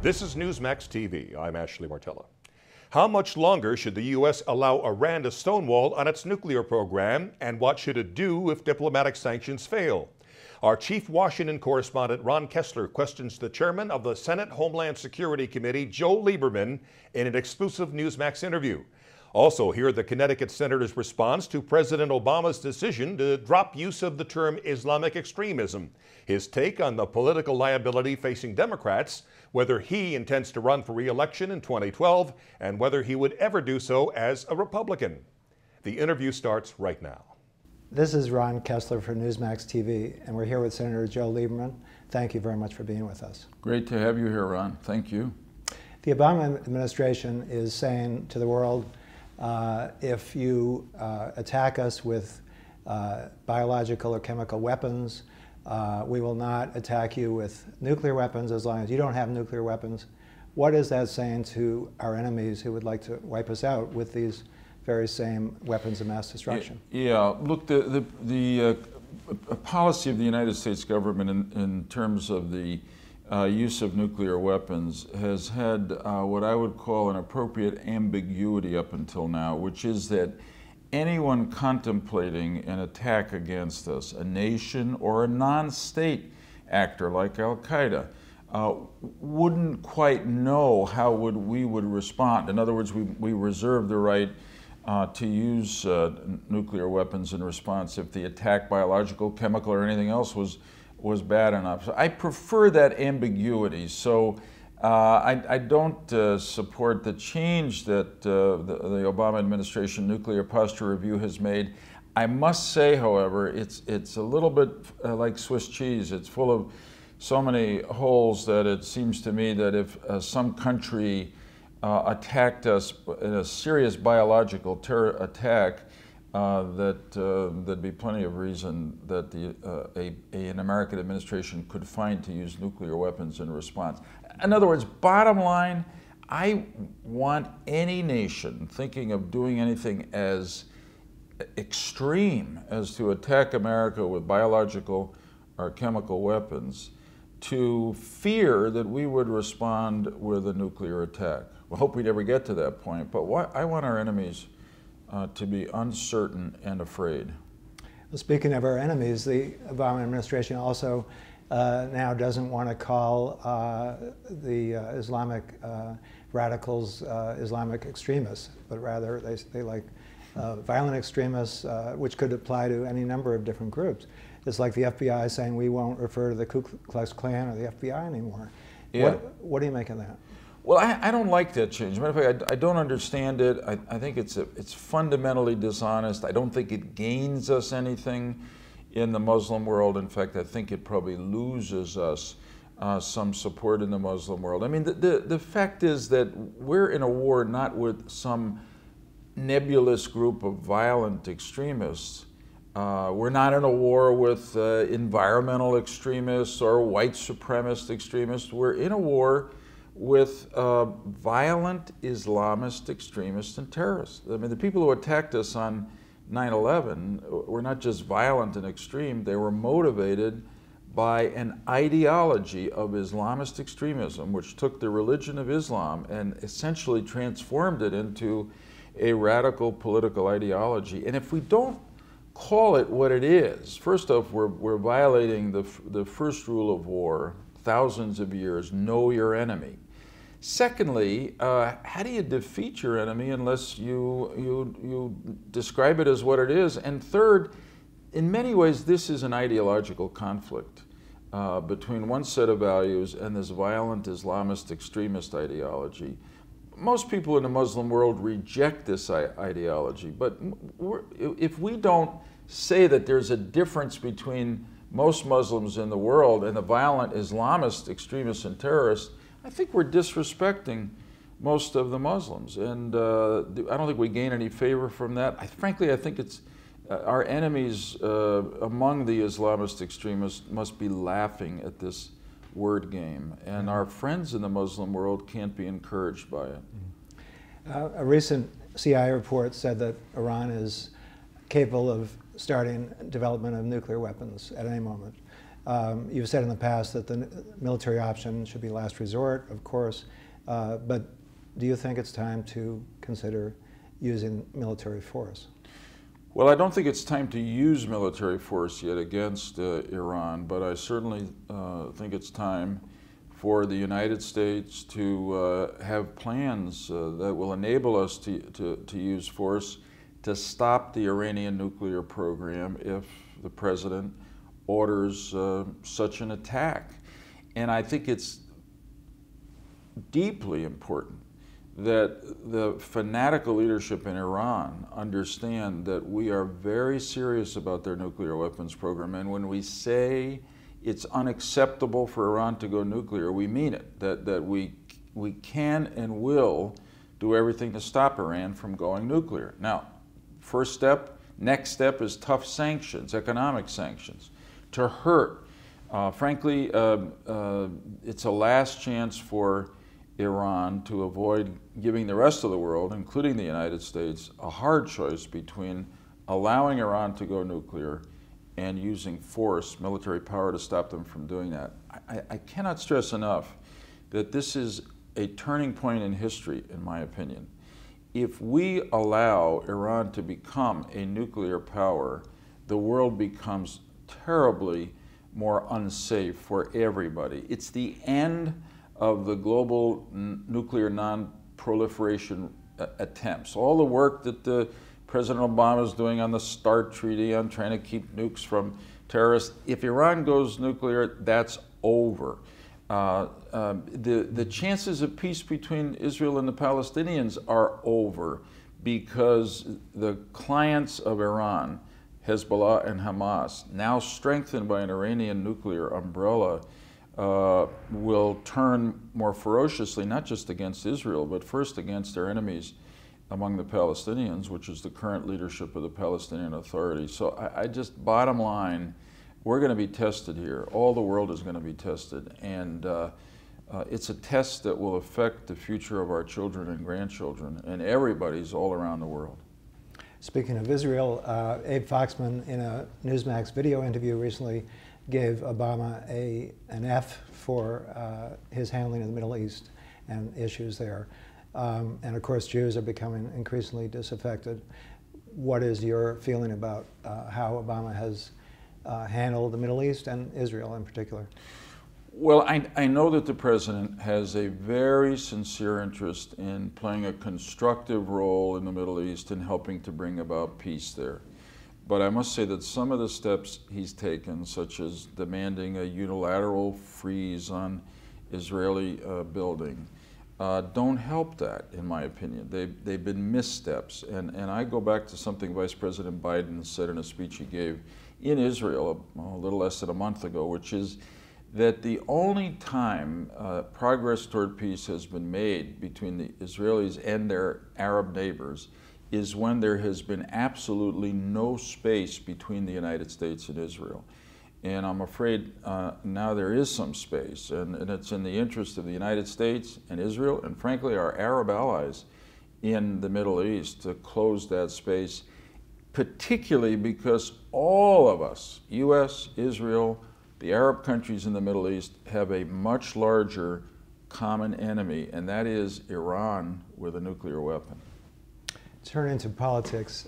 This is Newsmax TV. I'm Ashley Martella. How much longer should the U.S. allow Iran to stonewall on its nuclear program, and what should it do if diplomatic sanctions fail? Our chief Washington correspondent Ron Kessler questions the chairman of the Senate Homeland Security Committee, Joe Lieberman, in an exclusive Newsmax interview. Also, hear the Connecticut senator's response to President Obama's decision to drop use of the term Islamic extremism, his take on the political liability facing Democrats, whether he intends to run for re-election in 2012, and whether he would ever do so as a Republican. The interview starts right now. This is Ron Kessler for Newsmax TV, and we're here with Senator Joe Lieberman. Thank you very much for being with us. Great to have you here, Ron. Thank you. The Obama administration is saying to the world, if you attack us with biological or chemical weapons, we will not attack you with nuclear weapons as long as you don't have nuclear weapons. What is that saying to our enemies who would like to wipe us out with these very same weapons of mass destruction? Yeah, look, the policy of the United States government in terms of the use of nuclear weapons has had what I would call an appropriate ambiguity up until now, which is that anyone contemplating an attack against us, a nation or a non-state actor like Al-Qaeda, wouldn't quite know how we would respond. In other words, we reserve the right to use nuclear weapons in response if the attack, biological, chemical, or anything else was bad enough. So I prefer that ambiguity. So I don't support the change that the Obama administration nuclear posture review has made. I must say, however, it's a little bit like Swiss cheese. It's full of so many holes that it seems to me that if some country attacked us in a serious biological terror attack, there'd be plenty of reason that an American administration could find to use nuclear weapons in response. In other words, bottom line, I want any nation thinking of doing anything as extreme as to attack America with biological or chemical weapons to fear that we would respond with a nuclear attack. We hope we never get to that point, but I want our enemies to be uncertain and afraid. Well, speaking of our enemies, the Obama administration also now doesn't want to call the Islamic radicals Islamic extremists, but rather they like violent extremists, which could apply to any number of different groups. It's like the FBI saying we won't refer to the Ku Klux Klan or the FBI anymore. Yeah. What do you make of that? Well, I don't like that change. Matter of fact, I don't understand it. I think it's fundamentally dishonest. I don't think it gains us anything in the Muslim world. In fact, I think it probably loses us some support in the Muslim world. I mean, the fact is that we're in a war not with some nebulous group of violent extremists. We're not in a war with environmental extremists or white supremacist extremists. We're in a war with violent Islamist extremists and terrorists. I mean, the people who attacked us on 9/11 were not just violent and extreme, they were motivated by an ideology of Islamist extremism, which took the religion of Islam and essentially transformed it into a radical political ideology. And if we don't call it what it is, first off, we're violating the first rule of war, thousands of years, know your enemy. Secondly, how do you defeat your enemy unless you describe it as what it is? And third, in many ways, this is an ideological conflict between one set of values and this violent Islamist extremist ideology. Most people in the Muslim world reject this ideology, but if we don't say that there's a difference between most Muslims in the world and the violent Islamist extremists and terrorists, I think we're disrespecting most of the Muslims, and I don't think we gain any favor from that. Frankly, I think it's our enemies among the Islamist extremists must be laughing at this word game, and our friends in the Muslim world can't be encouraged by it. A recent CIA report said that Iran is capable of starting development of nuclear weapons at any moment. You've said in the past that the military option should be last resort, of course, but do you think it's time to consider using military force? Well, I don't think it's time to use military force yet against Iran, but I certainly think it's time for the United States to have plans that will enable us to use force to stop the Iranian nuclear program if the president orders such an attack. And I think it's deeply important that the fanatical leadership in Iran understand that we are very serious about their nuclear weapons program. And when we say it's unacceptable for Iran to go nuclear, we mean it, that we can and will do everything to stop Iran from going nuclear. Now, first step, next step is tough sanctions, economic sanctions, to hurt. Frankly, it's a last chance for Iran to avoid giving the rest of the world, including the United States, a hard choice between allowing Iran to go nuclear and using force, military power, to stop them from doing that. I cannot stress enough that this is a turning point in history, in my opinion. If we allow Iran to become a nuclear power, the world becomes terribly more unsafe for everybody. It's the end of the global nuclear non-proliferation attempts. All the work that President Obama is doing on the START Treaty, on trying to keep nukes from terrorists. If Iran goes nuclear, that's over. The chances of peace between Israel and the Palestinians are over because the clients of Iran, Hezbollah and Hamas, now strengthened by an Iranian nuclear umbrella, will turn more ferociously, not just against Israel, but first against their enemies among the Palestinians, which is the current leadership of the Palestinian Authority. So I just, bottom line, we're going to be tested here. All the world is going to be tested. And it's a test that will affect the future of our children and grandchildren, and everybody's all around the world. Speaking of Israel, Abe Foxman, in a Newsmax video interview recently, gave Obama an F for his handling of the Middle East and issues there. And of course, Jews are becoming increasingly disaffected. What is your feeling about how Obama has handled the Middle East and Israel in particular? Well, I know that the president has a very sincere interest in playing a constructive role in the Middle East and helping to bring about peace there. But I must say that some of the steps he's taken, such as demanding a unilateral freeze on Israeli building, don't help that, in my opinion. They've been missteps. And I go back to something Vice President Biden said in a speech he gave in Israel a little less than a month ago, which is that the only time progress toward peace has been made between the Israelis and their Arab neighbors is when there has been absolutely no space between the United States and Israel. And I'm afraid now there is some space, and it's in the interest of the United States and Israel, and frankly our Arab allies in the Middle East, to close that space, particularly because all of us, US, Israel, the Arab countries in the Middle East, have a much larger common enemy, and that is Iran with a nuclear weapon. Turn into politics.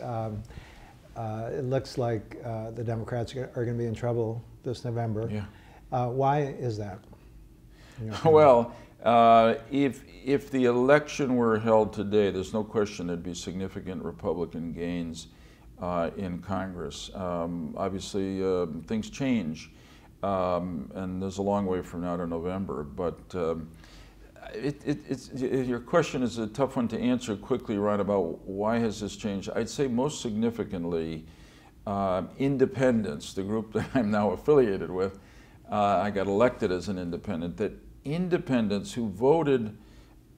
It looks like the Democrats are going to be in trouble this November. Yeah. Why is that? Well, if the election were held today, there's no question there'd be significant Republican gains in Congress. Obviously, things change, and there's a long way from now to November, but your question is a tough one to answer quickly, Ron, about why has this changed. I'd say most significantly, independents, the group that I'm now affiliated with. I got elected as an independent, that independents who voted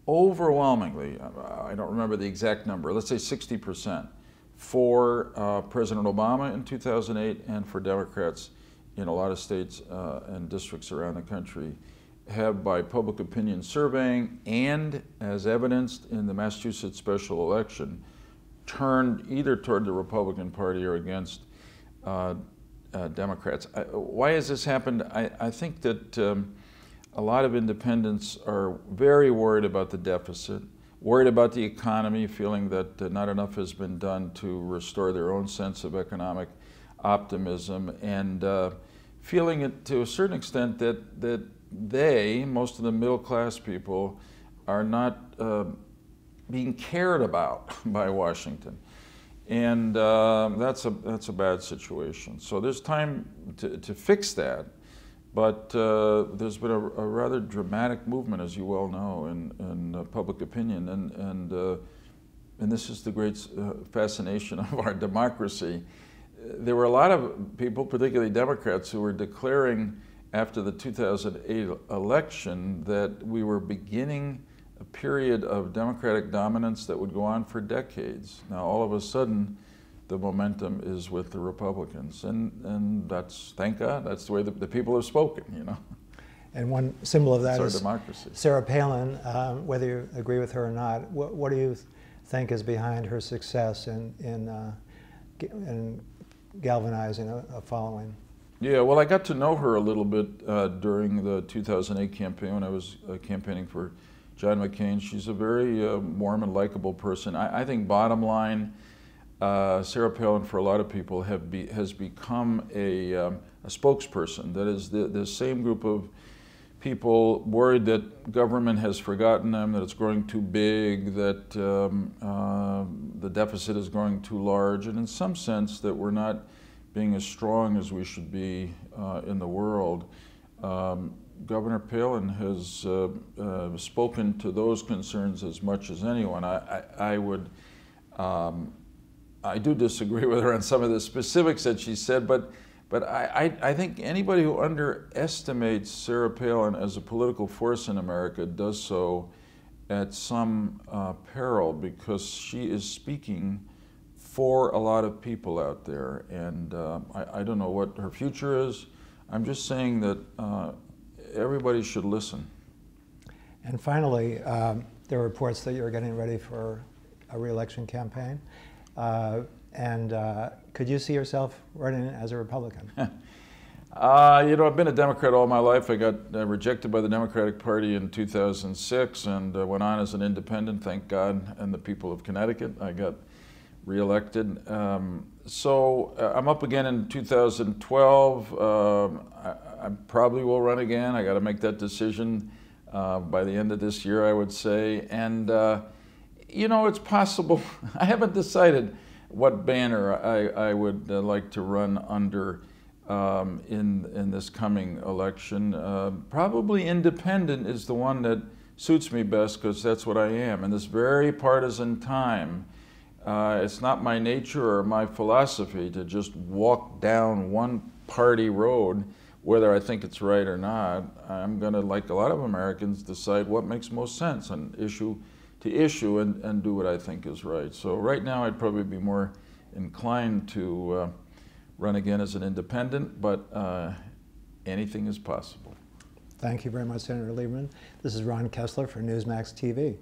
overwhelmingly, I don't remember the exact number, let's say 60%, for President Obama in 2008 and for Democrats in a lot of states and districts around the country, have, by public opinion surveying and as evidenced in the Massachusetts special election, turned either toward the Republican Party or against Democrats. Why has this happened? I think that a lot of independents are very worried about the deficit, worried about the economy, feeling that not enough has been done to restore their own sense of economic optimism, and feeling it to a certain extent that they, most of the middle class people, are not being cared about by Washington. And that's a bad situation. So there's time to fix that, but there's been a rather dramatic movement, as you well know, in public opinion, and this is the great fascination of our democracy. There were a lot of people, particularly Democrats, who were declaring after the 2008 election that we were beginning a period of Democratic dominance that would go on for decades. Now, all of a sudden, the momentum is with the Republicans, and that's, thank God, that's the way the people have spoken, you know. And one symbol of that is democracy. Sarah Palin, whether you agree with her or not, what do you think is behind her success in galvanizing a following? Yeah, well, I got to know her a little bit during the 2008 campaign when I was campaigning for John McCain. She's a very warm and likable person. I think bottom line, Sarah Palin for a lot of people has become a spokesperson. That is the same group of people worried that government has forgotten them, that it's growing too big, that the deficit is growing too large, and in some sense that we're not being as strong as we should be in the world. Governor Palin has spoken to those concerns as much as anyone. I do disagree with her on some of the specifics that she said, but I think anybody who underestimates Sarah Palin as a political force in America does so at some peril, because she is speaking for a lot of people out there, and I don't know what her future is. I'm just saying that everybody should listen. And finally, there are reports that you're getting ready for a re-election campaign. Could you see yourself running as a Republican? You know, I've been a Democrat all my life. I got rejected by the Democratic Party in 2006 and went on as an independent, thank God, and the people of Connecticut. I got re-elected. So I'm up again in 2012. I probably will run again. I got to make that decision by the end of this year, I would say. And you know, it's possible. I haven't decided what banner I would like to run under in this coming election. Probably independent is the one that suits me best, because that's what I am. In this very partisan time, it's not my nature or my philosophy to just walk down one party road, whether I think it's right or not. I'm going to, like a lot of Americans, decide what makes most sense on issue to issue and do what I think is right. So right now I'd probably be more inclined to run again as an independent, but anything is possible. Thank you very much, Senator Lieberman. This is Ron Kessler for Newsmax TV.